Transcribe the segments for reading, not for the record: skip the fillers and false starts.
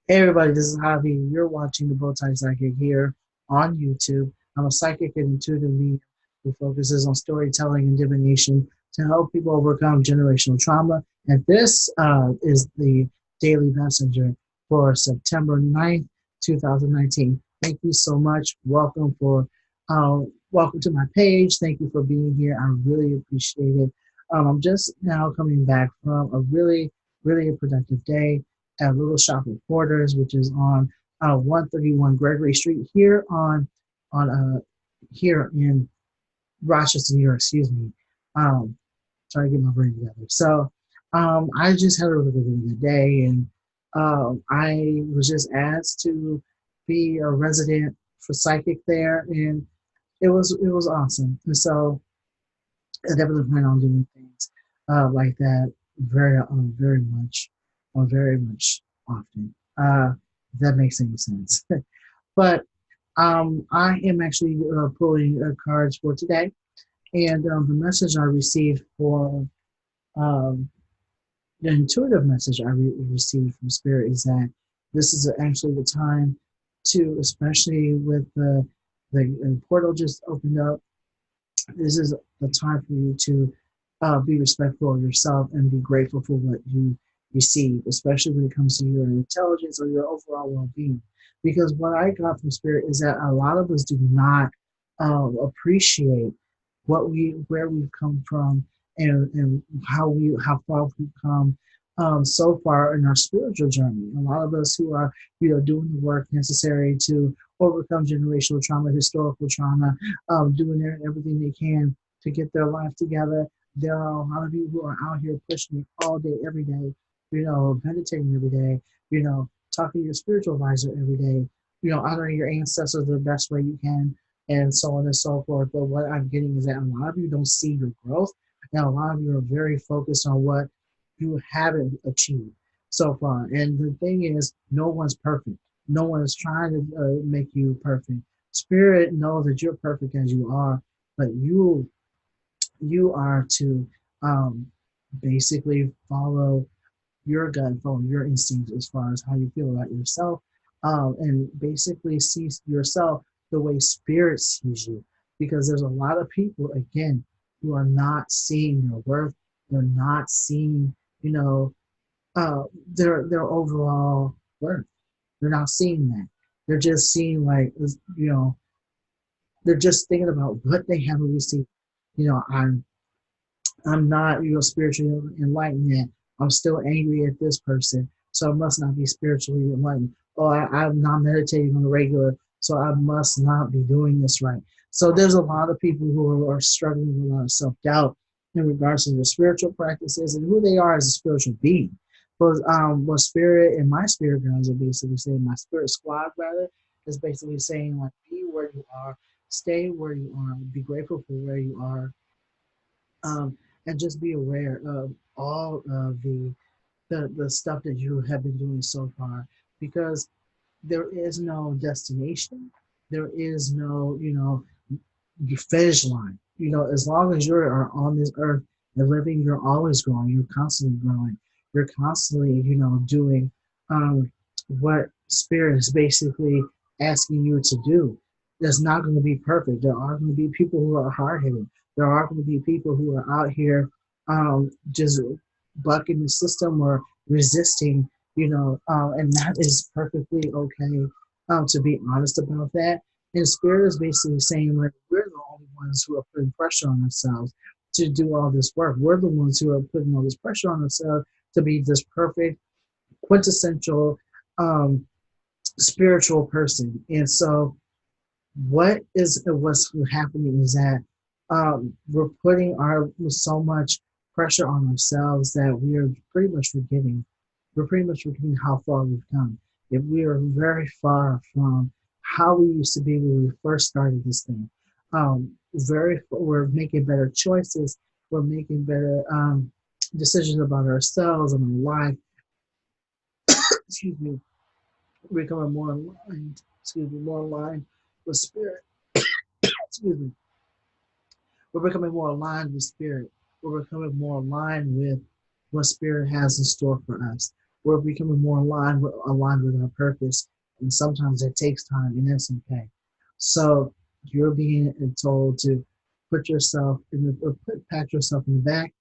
Hey everybody, this is Javi. You're watching the Bowtie Psychic here on YouTube. I'm a psychic and intuitive medium who focuses on storytelling and divination to help people overcome generational trauma. And this is the Daily Messenger for September 9th, 2019. Thank you so much. Welcome to my page. Thank you for being here. I really appreciate it. I'm just now coming back from a really productive day at Little Shop of Porters, which is on 131 Gregory Street on here in Rochester, New York. Excuse me. Um, Trying to get my brain together. I just had a really good day, and I was just asked to be a resident for psychic there, and it was awesome. And so I definitely plan on doing things like that very much often. If that makes any sense. But I am actually pulling cards for today, and the message I received for um, the intuitive message received from Spirit is that this is actually the time to, especially with the portal just opened up, this is the time for you to be respectful of yourself and be grateful for what you receive, especially when it comes to your intelligence or your overall well-being. Because what I got from Spirit is that a lot of us do not appreciate where we've come from, and how far we've come so far in our spiritual journey. A lot of us who are doing the work necessary to overcome generational trauma, historical trauma, doing everything they can to get their life together. There are a lot of you who are out here pushing it all day, every day, meditating every day, talking to your spiritual advisor every day, honoring your ancestors the best way you can, and so on and so forth. But what I'm getting is that a lot of you don't see your growth, and a lot of you are very focused on what you haven't achieved so far. And the thing is, no one's perfect. No one is trying to make you perfect. Spirit knows that you're perfect as you are, but you are to um, basically follow your gut, follow your instincts as far as how you feel about yourself, and basically see yourself the way spirit sees you. Because there's a lot of people, again, who are not seeing your worth. They're not seeing, you know, uh, their overall worth. They're not seeing that. They're just seeing like, they're just thinking about what they haven't received. You know, I'm not, spiritually enlightened yet. I'm still angry at this person, so I must not be spiritually enlightened. Or I'm not meditating on a regular, so I must not be doing this right. So there's a lot of people who are struggling with a lot of self doubt in regards to their spiritual practices and who they are as a spiritual being. But what spirit and my spirit guides are basically saying, my spirit squad rather, is basically saying like, be where you are, stay where you are, be grateful for where you are, um, and just be aware of all of the stuff that you have been doing so far, because there is no destination, there is no finish line. As long as you are on this earth and living, you're always growing, you're constantly growing, you're constantly doing um, what spirit is basically asking you to do. That's not going to be perfect. There are going to be people who are hard-headed. There are going to be people who are out here just bucking the system or resisting, and that is perfectly okay, to be honest about that. And spirit is basically saying like, we're the only ones who are putting pressure on ourselves to do all this work. We're the ones who are putting all this pressure on ourselves to be this perfect, quintessential spiritual person. And so what's happening is that we're putting our so much pressure on ourselves that we are pretty much forgetting. We're pretty much forgetting how far we've come. If we are very far from how we used to be when we first started this thing. We're making better choices. We're making better decisions about ourselves and our life. Excuse me. We're becoming more aligned. Excuse me, more aligned with spirit. Excuse me. We're becoming more aligned with spirit. We're becoming more aligned with what spirit has in store for us. we're becoming more aligned with our purpose. And sometimes it takes time, and that's okay. So you're being told to put yourself in the or pat yourself in the back.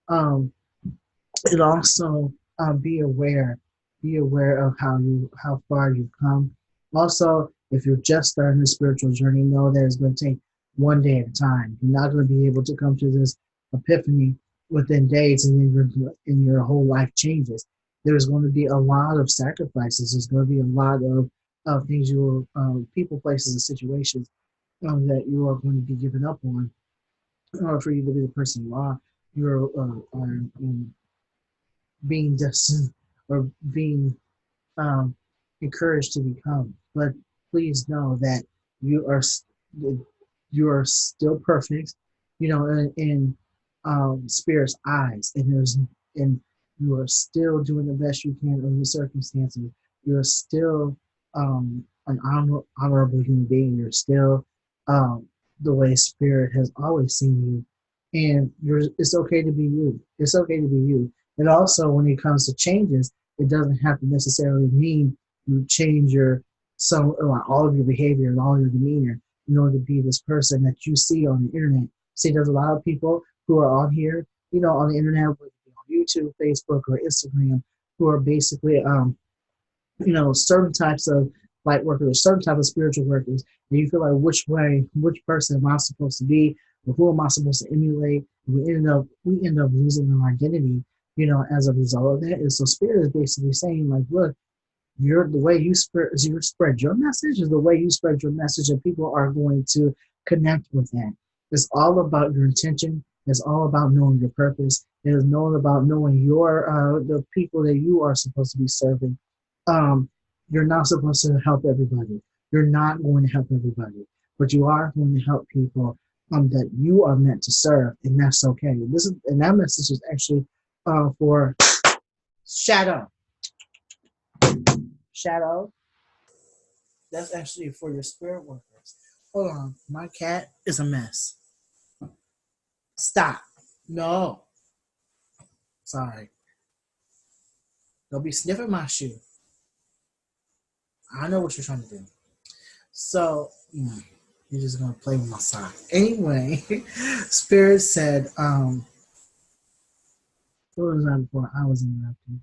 Um, and also be aware of how far you've come. Also, if you're just starting a spiritual journey, know that it's going to take one day at a time. You're not going to be able to come to this epiphany within days, and then your whole life changes. There's going to be a lot of sacrifices. There's going to be a lot of things you will people, places, and situations that you are going to be giving up on in order for you to be the person you are. Are being destined or being um, encouraged to become. But please know that you are you are still perfect, in Spirit's eyes, and you are still doing the best you can under the circumstances. You are still an honorable human being. You're still um, the way Spirit has always seen you, and it's okay to be you. It's okay to be you. And also, when it comes to changes, it doesn't have to necessarily mean you change all of your behavior and all of your demeanor in order to be this person that you see on the internet. See, there's a lot of people who are on here, on the internet, whether it be on YouTube, Facebook, or Instagram, who are basically certain types of light workers, certain type of spiritual workers, and you feel like which person am I supposed to be, or who am I supposed to emulate? We end up losing our identity, as a result of that. And so Spirit is basically saying, like, look, the way you spread your message is the way you spread your message, and people are going to connect with that. It's all about your intention. It's all about knowing your purpose. It is knowing about knowing the people that you are supposed to be serving. Um, you're not supposed to help everybody. You're not going to help everybody, but you are going to help people that you are meant to serve, and that's okay. And that message is actually for Shadow. Shadow. That's actually for your spirit workers. Hold on, my cat is a mess. Stop. No, sorry. Don't be sniffing my shoe. I know what you're trying to do. So, you're just gonna play with my sock. Anyway, Spirit said, what was that before? I was interrupting.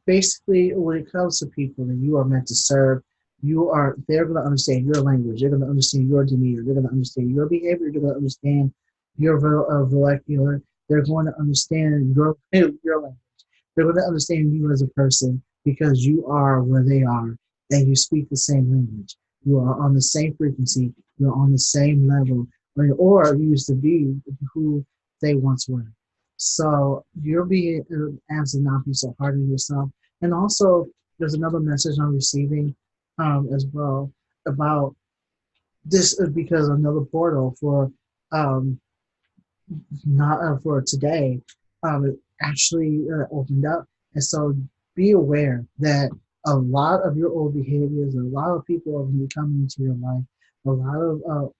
Basically, when it comes to people that you are meant to serve, they're going to understand your language. They're going to understand your demeanor. They're going to understand your behavior. They're going to understand your vernacular. They're going to understand your language. They're going to understand you as a person because you are where they are and you speak the same language. You are on the same frequency. You're on the same level, or you used to be who they once were. So you're being asked to not be so hard on yourself. And also, there's another message I'm receiving as well about this because another portal for um, not for today it actually opened up. And so be aware that a lot of your old behaviors, a lot of people are going to be coming into your life, a lot of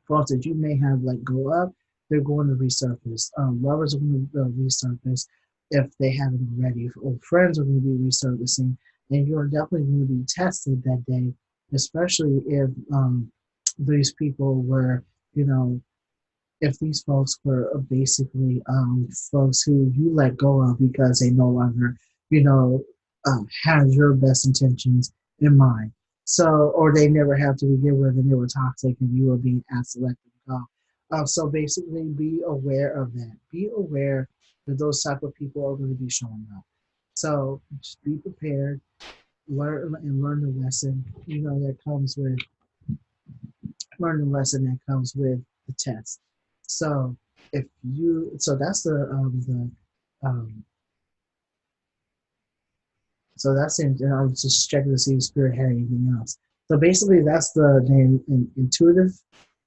faults that you may have let go of, they're going to resurface. Lovers are going to resurface if they haven't already. Old friends are going to be resurfacing, and you're definitely going to be tested that day, especially if these people were, you know, if these folks were basically folks who you let go of because they no longer, had your best intentions in mind. So, or they never have to begin with, and they were toxic, and you were being asked to let them go. So basically, be aware of that. Be aware that those type of people are going to be showing up. So just be prepared, learn the lesson. That comes with learn the lesson that comes with the test. So so that's um, so that's it. And I was just checking to see if Spirit had anything else. So basically, that's the intuitive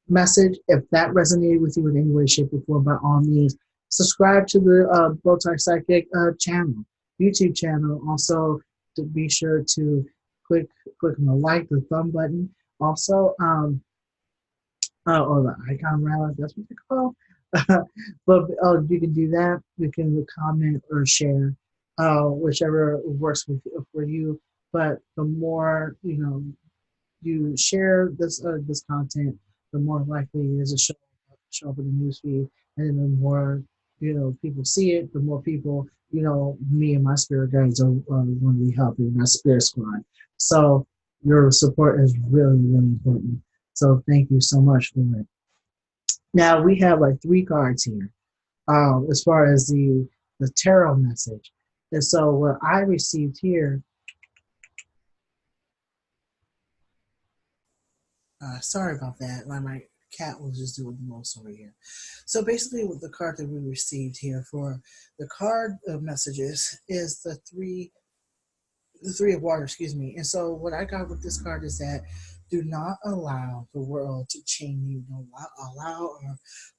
message. If that resonated with you in any way, shape, or form, by all means, subscribe to the Bowtie Psychic channel, YouTube channel. Also, to be sure to click on the like, the thumb button. Also, or the icon rather, that's what they call. But you can do that. You can comment or share, whichever works for you. But the more you share this content, the more likely it is to show up in the newsfeed, and then the more people see it, the more people me and my spirit guides are going to be helping my spirit squad. So your support is really really important. So thank you so much for it. Now we have like three cards here, as far as the tarot message, and so what I received here. Sorry about that. My cat was just doing the most over here. So basically, with the card that we received here for the card of messages is the three of water. Excuse me. And so what I got with this card is that do not allow the world to chain you. Don't allow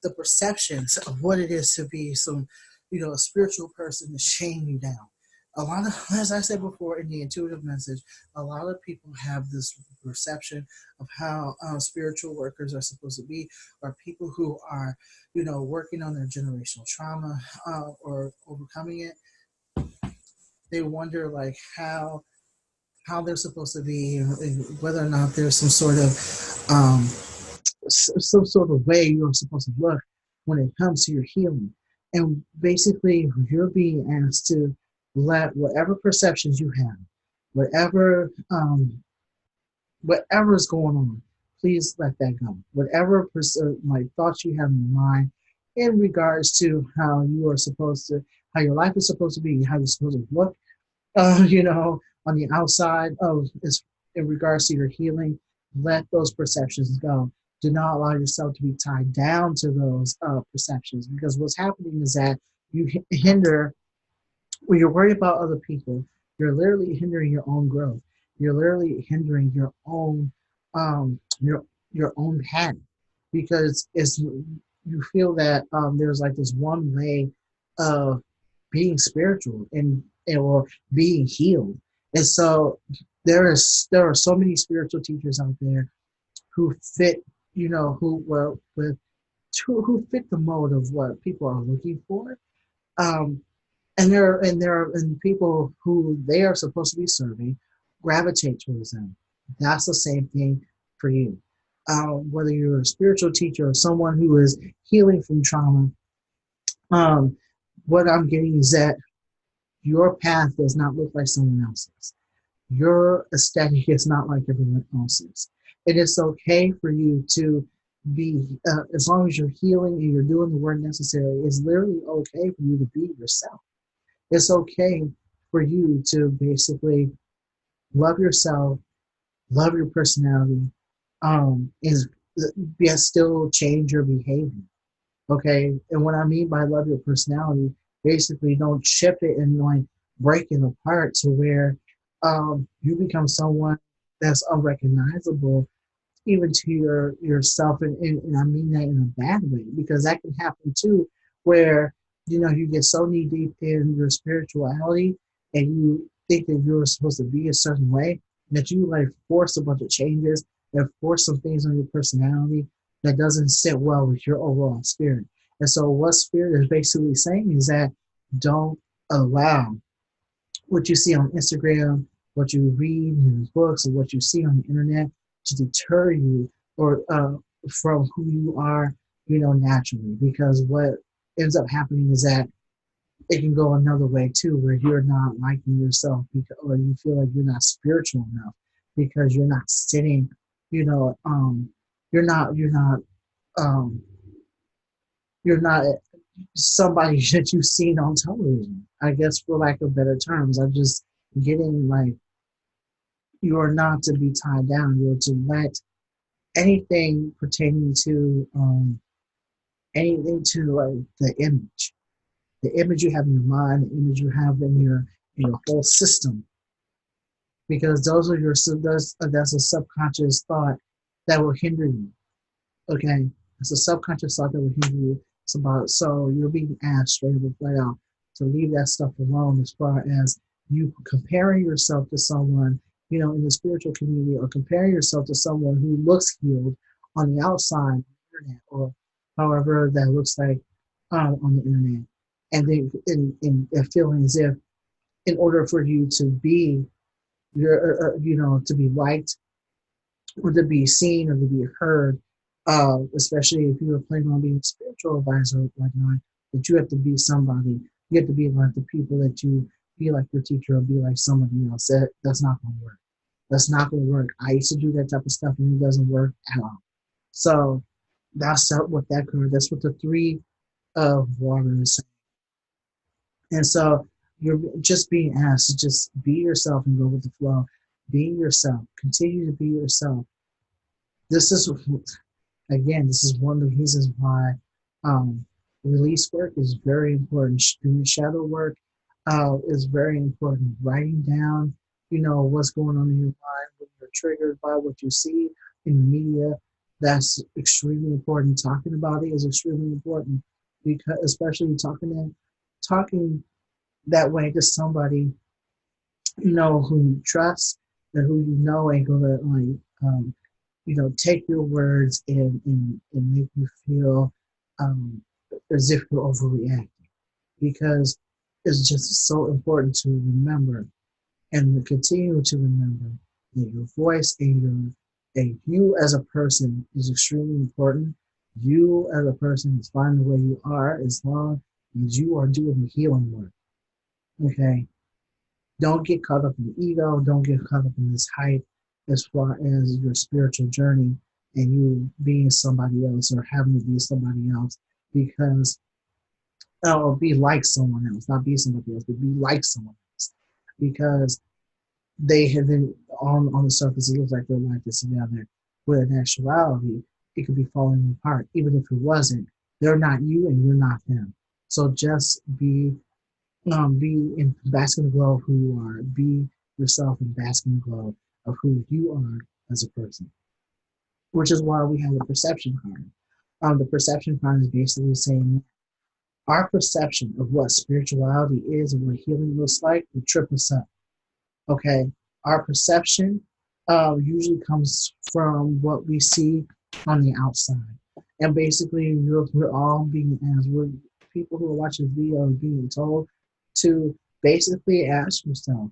the perceptions of what it is to be some, a spiritual person to chain you down. A lot of, as I said before in the intuitive message, a lot of people have this perception of how spiritual workers are supposed to be, or people who are, working on their generational trauma or overcoming it. They wonder like how they're supposed to be, whether or not there's some sort of way you're supposed to look when it comes to your healing. And basically, you're being asked to let whatever perceptions you have, whatever whatever is going on, please let that go. Whatever like thoughts you have in your mind in regards to how you are supposed to, how your life is supposed to be, how you're supposed to look, on the outside of is in regards to your healing, let those perceptions go. Do not allow yourself to be tied down to those perceptions, because what's happening is that you hinder when you're worried about other people. You're literally hindering your own growth. You're literally hindering your own um, your your own path, because it's you feel that there's like this one way of being spiritual and or being healed. And so there are so many spiritual teachers out there who fit, who were with who fit the mode of what people are looking for. Um, and people who they are supposed to be serving gravitate towards them. That's the same thing for you. Whether you're a spiritual teacher or someone who is healing from trauma, um, what I'm getting is that your path does not look like someone else's. Your aesthetic is not like everyone else's. It is okay for you to be, as long as you're healing and you're doing the work necessary, it's literally okay for you to be yourself. It's okay for you to basically love yourself, love your personality, is yet still change your behavior. Okay, and what I mean by love your personality, basically don't chip it and like break it apart to where you become someone that's unrecognizable even to yourself, and I mean that in a bad way, because that can happen too, where you get so knee deep in your spirituality and you think that you're supposed to be a certain way that you like force a bunch of changes and force some things on your personality that doesn't sit well with your overall spirit. And so what spirit is basically saying is that don't allow what you see on Instagram, what you read in books, or what you see on the internet to deter you or from who you are, naturally. Because what ends up happening is that it can go another way too, where you're not liking yourself because, or you feel like you're not spiritual enough because you're not sitting, you know, um, you're not um, you're not somebody that you've seen on television. I guess for lack of better terms, I'm just getting like you are not to be tied down. You're to let anything pertaining to anything to like the image you have in your mind, the image you have in your whole system, because those are that's a subconscious thought that will hinder you. Okay, it's a subconscious thought that will hinder you. It's about so you're being asked straight up and flat out to leave that stuff alone, as far as you comparing yourself to someone in the spiritual community, or comparing yourself to someone who looks healed on the outside, internet, or however that looks like on the internet. And then in feeling as if in order for you to be to be liked or to be seen or to be heard, especially if you are planning on being a spiritual advisor like mine, that you have to be somebody. You have to be like the people that you be like your teacher or be like somebody else. That's not going to work. That's not going to work. I used to do that type of stuff and it doesn't work at all. So that's what that card. That's what the three of water is. And so you're just being asked to just be yourself and go with the flow. Be yourself. Continue to be yourself. This is again, this is one of the reasons why um, release work is very important. Doing shadow work is very important. Writing down, what's going on in your mind when you're triggered by what you see in the media. That's extremely important. Talking about it is extremely important because, especially talking that way to somebody who you trust and who you know ain't gonna take your words and make you feel um, as if you're overreacting because it's just so important to remember and to continue to remember that your voice and you as a person is extremely important. You as a person is fine the way you are as long as you are doing the healing work. Okay. Don't get caught up in the ego. Don't get caught up in this hype as far as your spiritual journey and you being somebody else or having to be somebody else because be like someone else, not be somebody else, but be like someone else because they have been on the surface. It looks like their life is together, but in actuality, it could be falling apart. Even if it wasn't, they're not you and you're not them. So just be in bask in the glow of who you are. Be yourself and bask in the glow of who you are as a person. Which is why we have the perception card. The perception card is basically saying our perception of what spirituality is and what healing looks like will trip us up. Okay, our perception usually comes from what we see on the outside, and basically we're all being asked. We're people who are watching the video are being told to basically ask yourself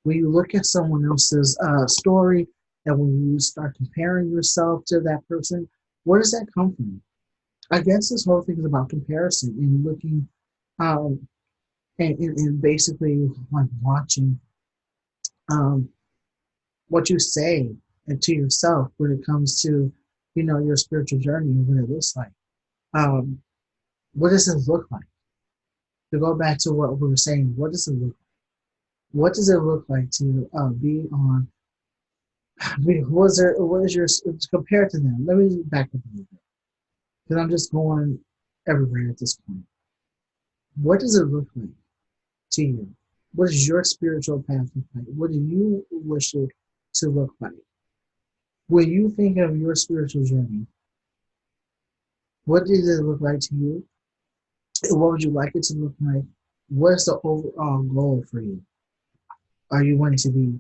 when you look at someone else's story and when you start comparing yourself to that person, where does that come from? I guess this whole thing is about comparison and looking um, and basically like watching um, what you say and to yourself when it comes to your spiritual journey and what it looks like. Um, what does it look like? To go back to what we were saying, what does it look like? What does it look like to be on? What is your compared to them? Let me back up a little bit because I'm just going everywhere at this point. What does it look like to you? What is your spiritual path look like? What do you wish it to look like? When you think of your spiritual journey, what does it look like to you? And what would you like it to look like? What's the overall goal for you? Are you wanting to be,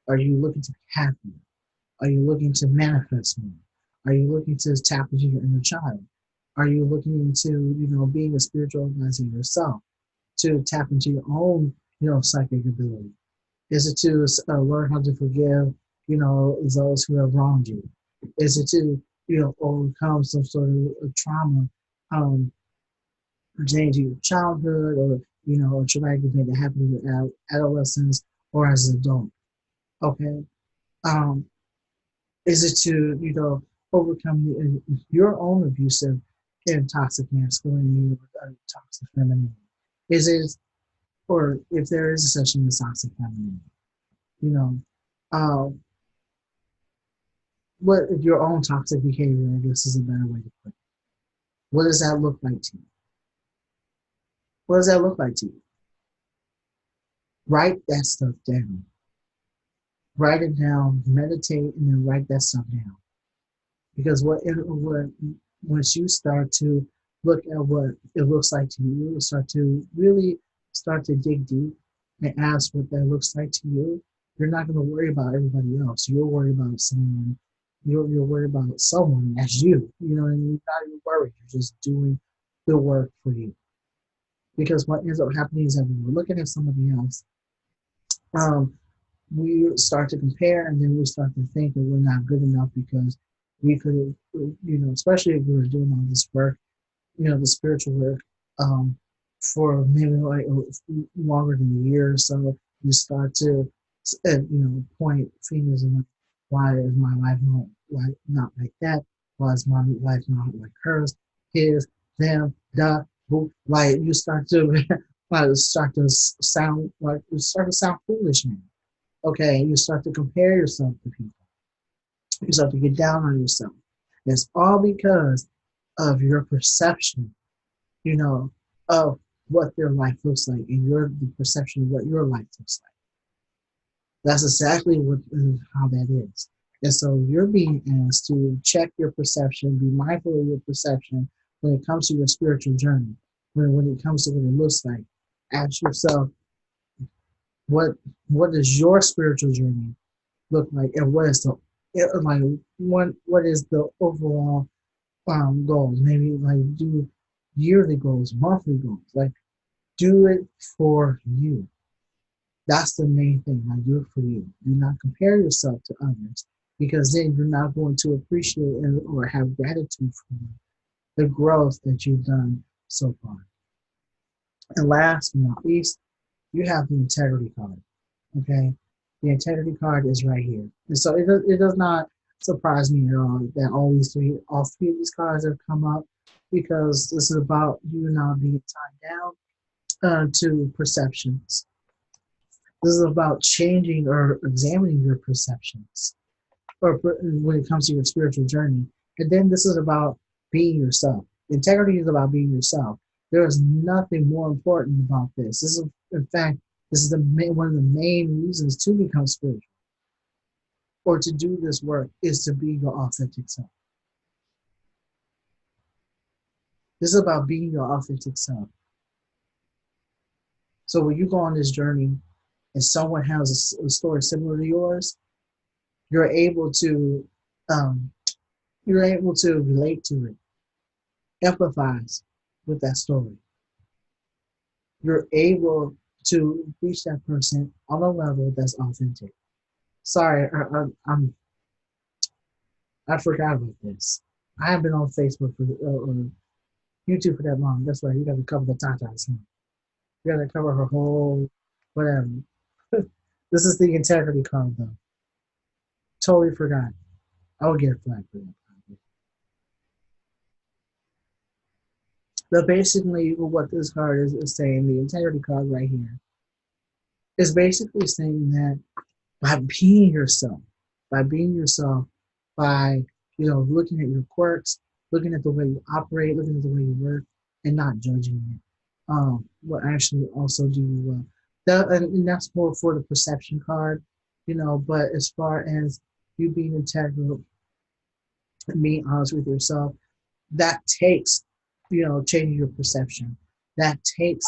are you looking to be happy? Are you looking to manifest more? Are you looking to tap into your inner child? Are you looking into, being a spiritual organizer yourself to tap into your own, psychic ability? Is it to learn how to forgive, those who have wronged you? Is it to, overcome some sort of trauma um, pertaining to your childhood or, a traumatic event that happened in your adolescence or as an adult? Okay. Um, is it to, overcome your own abusive and toxic masculinity or toxic femininity? Is it, or if there is such thing as toxic femininity, you know, uh, what your own toxic behavior, I guess is a better way to put it. What does that look like to you? What does that look like to you? Write that stuff down. Write it down, meditate, and then write that stuff down. Because once you start to look at what it looks like to you, you start to really start to dig deep and ask what that looks like to you. You're not going to worry about everybody else. You'll worry about someone, you're worried about someone. That's you. You know what I mean? You're not even worried. You're just doing the work for you. Because what ends up happening is that when we're looking at somebody else, um, we start to compare, and then we start to think that we're not good enough because we could have, especially if we were doing all this work, the spiritual work, for maybe like longer than a year or so, you start to, point fingers and like, why is my life not like that? Why is my life not like hers, his, them, the, who? Like you start to, like start to sound like you start to sound foolish now. Okay, you start to compare yourself to people. You start to get down on yourself. It's all because of your perception, you know, of what their life looks like, and the perception of what your life looks like. That's exactly how that is. And so you're being asked to check your perception, be mindful of your perception when it comes to your spiritual journey. When it comes to what it looks like, ask yourself, what what does your spiritual journey look like, and what is the like what is the overall goals? Maybe like do yearly goals, monthly goals. Like do it for you. That's the main thing. Like do it for you. Do not compare yourself to others, because then you're not going to appreciate or have gratitude for the growth that you've done so far. And last but not least, you have the integrity card. Okay, the integrity card is right here, and so it does not surprise me at all that all three of these cards have come up, because this is about you not being tied down to perceptions. This is about changing or examining your perceptions, or when it comes to your spiritual journey. And then this is about being yourself. Integrity is about being yourself. There is nothing more important about this. This is, in fact, this is one of the main reasons to become spiritual or to do this work is to be your authentic self. This is about being your authentic self. So when you go on this journey and someone has a story similar to yours, you're able to um, relate to it, empathize with that story. You're able to reach that person on a level that's authentic. Sorry, I forgot about this. I haven't been on Facebook or YouTube for that long. That's right. You got to cover the tatas. You got to cover her whole whatever. This is the integrity card though. Totally forgot. I will get flagged for that. But basically, what this card is saying, the integrity card right here, is basically saying that by being yourself, by being yourself, by looking at your quirks, looking at the way you operate, looking at the way you work, and not judging it, will actually also do you well. And that's more for the perception card, But as far as you being integral and being honest with yourself, that takes, changing your perception. That takes,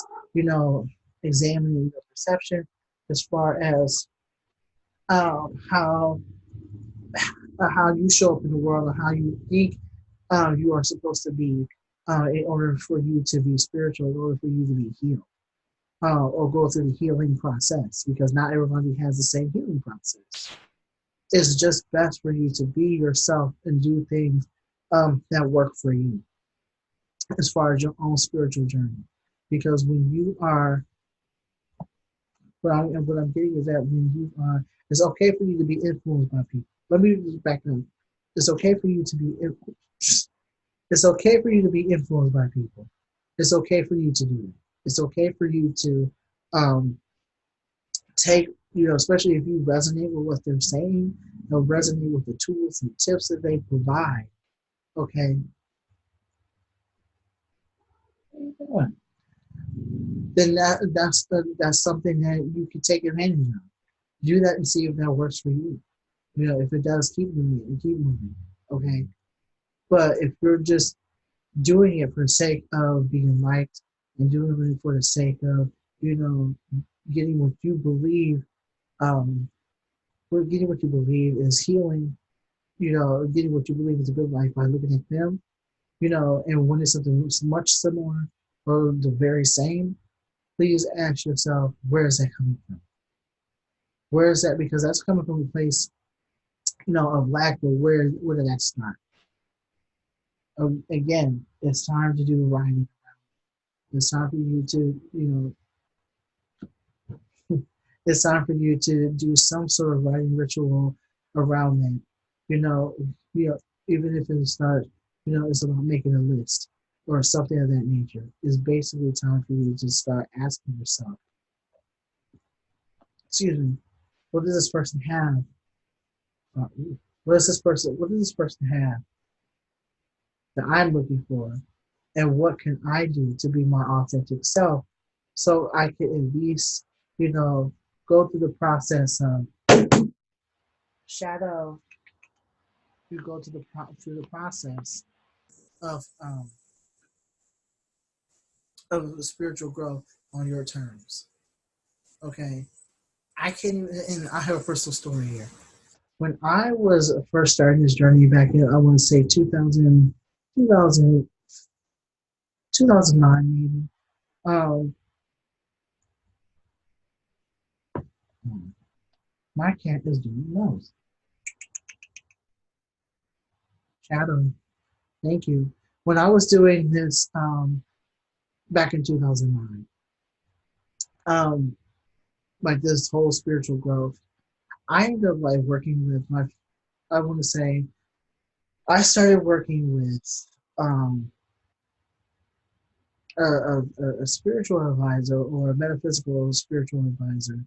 examining your perception as far as how how you show up in the world and how you think you are supposed to be in order for you to be spiritual, in order for you to be healed or go through the healing process, because not everybody has the same healing process. It's just best for you to be yourself and do things that work for you as far as your own spiritual journey. Because when you are, what I'm getting is that when you are, it's okay for you to be influenced by people. Let me just back up. It's okay for you to be It's okay for you to be influenced by people. It's okay for you to do it. It's okay for you to um, take, especially if you resonate with what they're saying, resonate with the tools and tips that they provide. Okay, then that's something that you can take advantage of. Do that and see if that works for you. If it does, keep moving and keep moving. Okay, but if you're just doing it for the sake of being liked and doing it for the sake of, you know, getting what you believe, um, getting what you believe is healing, getting what you believe is a good life by looking at them, and when it's something much similar or the very same, please ask yourself, where is that coming from? Where is that? Because that's coming from a place, of lack, but where did that start? Again, it's time to do writing. It's time for you to, it's time for you to do some sort of writing ritual around that. You know, you know, even if it's not, it's about making a list or something of that nature. It's basically time for you to start asking yourself, excuse me, what does this person have? Uh, what does this person have that I'm looking for? And what can I do to be my authentic self so I can at least, you know, go through the process of shadow, you go to through the process of um of spiritual growth on your terms. Okay. And I have a personal story here. When I was first starting this journey back in, I want to say 2000, 2009 maybe. Um, my cat is doing the nose. Shadow. Thank you. When I was doing this back in 2009, um, like this whole spiritual growth, I ended up like working with I want to say, I started working with um, a spiritual advisor or a metaphysical spiritual advisor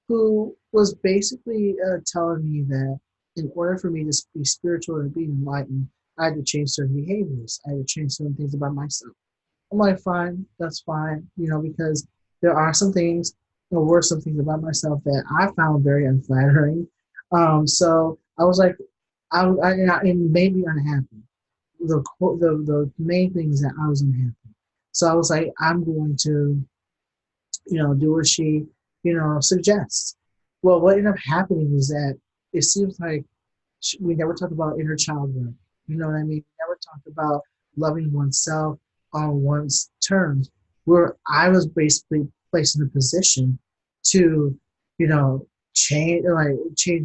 who was basically telling me that in order for me to be spiritual and be enlightened, I had to change certain behaviors. I had to change certain things about myself. I'm like, fine, that's fine, because there are some things, there were some things about myself that I found very unflattering. So I was like, it made me unhappy. The main thing is that I was unhappy. So I was like, I'm going to, do what she, suggests. Well, what ended up happening was that it seems like we never talked about inner child work. You know what I mean? We never talked about loving oneself on one's terms, where I was basically placed in a position to, change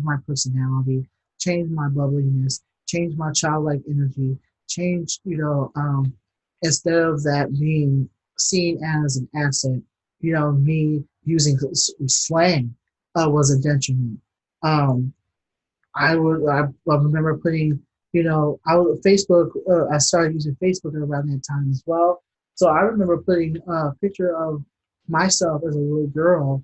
my personality, change my bubbliness, change my childlike energy, change, instead of that being seen as an asset, me using slang was a detriment. Um, I remember putting, Facebook. I started using Facebook around that time as well. So I remember putting a picture of myself as a little girl,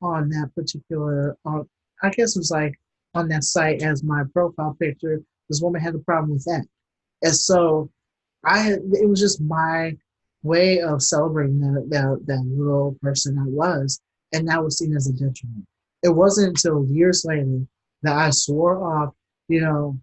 on that particular. I guess it was like on that site as my profile picture. This woman had a problem with that, and so it was just my way of celebrating that little person I was, and that was seen as a detriment. It wasn't until years later that I swore off, you know,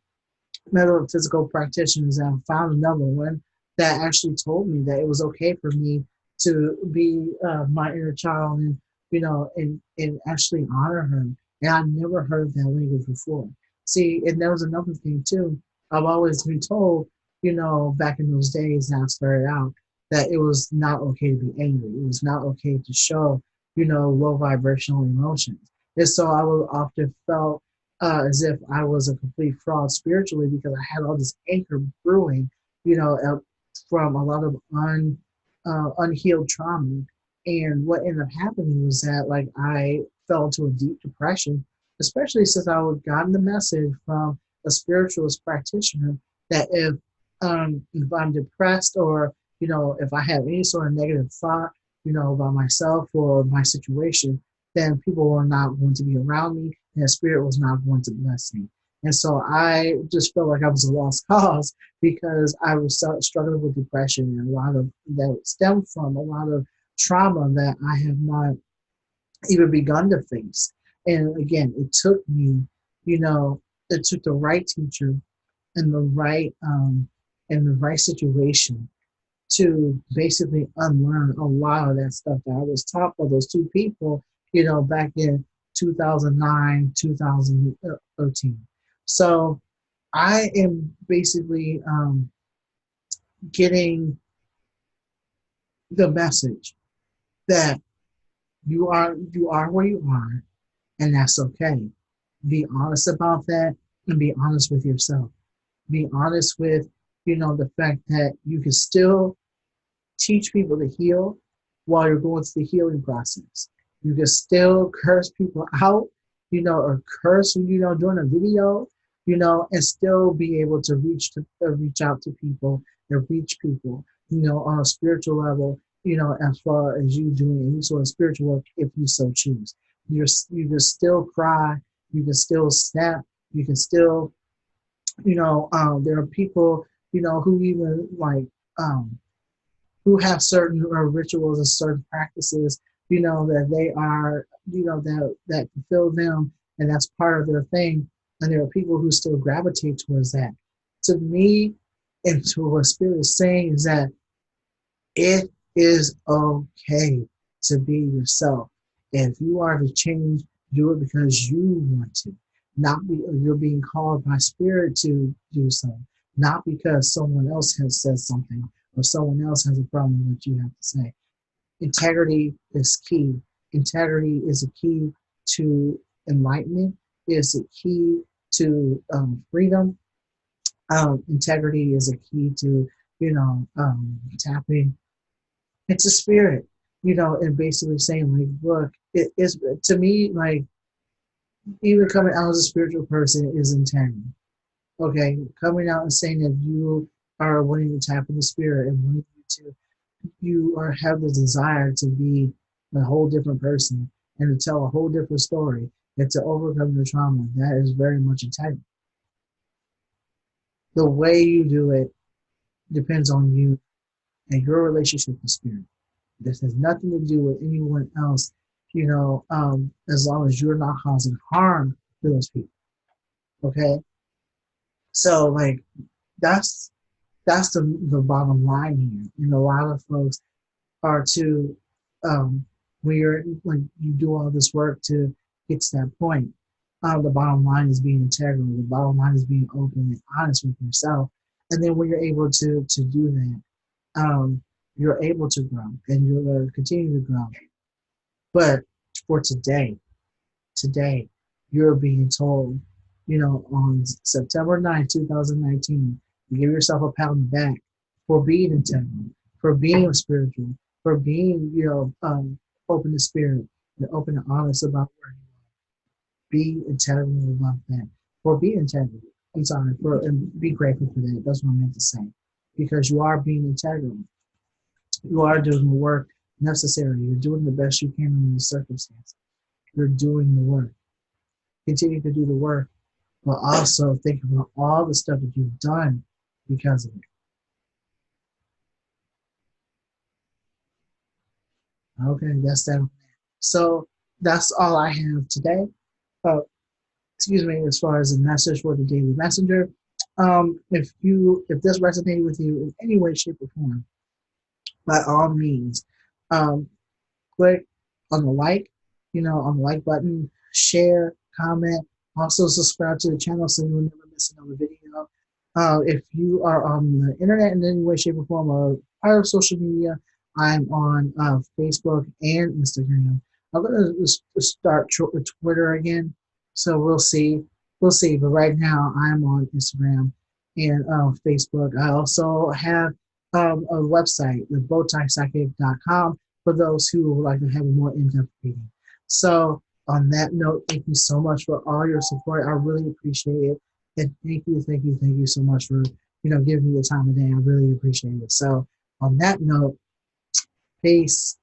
metaphysical practitioners, and I found another one that actually told me that it was okay for me to be my inner child, and and actually honor her. And I never heard that language before. See, and there was another thing too. I've always been told, back in those days that I started out, that it was not okay to be angry. It was not okay to show, low vibrational emotions. And so I would often felt as if I was a complete fraud spiritually because I had all this anger brewing, from a lot of unhealed trauma. And what ended up happening was that like I fell into a deep depression, especially since I had gotten the message from a spiritualist practitioner that if I'm depressed or if I have any sort of negative thought, about myself or my situation, then people were not going to be around me and the spirit was not going to bless me. And so I just felt like I was a lost cause because I was struggling with depression, and a lot of that stemmed from a lot of trauma that I have not even begun to face. And again, it took me, it took the right teacher and the right situation to basically unlearn a lot of that stuff that I was taught by those two people, back in 2009, 2013. So I am basically getting the message that you are where you are, and that's okay. Be honest about that, and be honest with yourself. Be honest with the fact that you can still teach people to heal while you're going through the healing process. You can still curse people out, or curse, during a video, and still be able to reach out to people and reach people, on a spiritual level, as far as you doing any sort of spiritual work, if you so choose. You can still cry, you can still snap, you can still, there are people, who even like, who have certain rituals and certain practices, that they are, that fulfill them, and that's part of their thing. And there are people who still gravitate towards that. To me, and to what Spirit is saying is that it is okay to be yourself. And if you are to change, do it because you want to, not be you're being called by Spirit to do so, not because someone else has said something or someone else has a problem with what you have to say. Integrity is key. Integrity is a key to enlightenment. Is a key to freedom. Integrity is a key to tapping it's a spirit, and basically saying like, look, it is to me like even coming out as a spiritual person is integrity. Okay, coming out and saying that you are wanting to tap into spirit and wanting you are have the desire to be a whole different person and to tell a whole different story and to overcome the trauma. That is very much integrity. The way you do it depends on you and your relationship with spirit. This has nothing to do with anyone else, as long as you're not causing harm to those people. Okay. So like that's the bottom line here. A lot of folks are to when you do all this work to get to that point. The bottom line is being integral. The bottom line is being open and honest with yourself. And then when you're able to do that, you're able to grow and you're going to continue to grow. But for today, you're being told, on September 9th, 2019, you give yourself a pat on the back for being integral, for being spiritual, for being, open to spirit and open and honest about where you are. Be integral about that. For be integral. I'm sorry, and be grateful for that. That's what I meant to say. Because you are being integral. You are doing the work necessary. You're doing the best you can in the circumstances. You're doing the work. Continue to do the work, but also think about all the stuff that you've done because of it. Okay, that's that. So that's all I have today. Uh, excuse me, as far as a message for the Daily Messenger. If this resonated with you in any way, shape, or form, by all means, um, click on the like, on the like button, share, comment, also subscribe to the channel so you'll never miss another video. If you are on the internet in any way, shape, or form, or part of social media, I'm on Facebook and Instagram. I'm going to start Twitter again, so we'll see. We'll see. But right now, I'm on Instagram and Facebook. I also have a website, the bowtiepsychic.com, for those who would like to have a more in-depth reading. So on that note, thank you so much for all your support. I really appreciate it. And thank you so much for, giving me the time of day. I really appreciate it. So on that note, peace.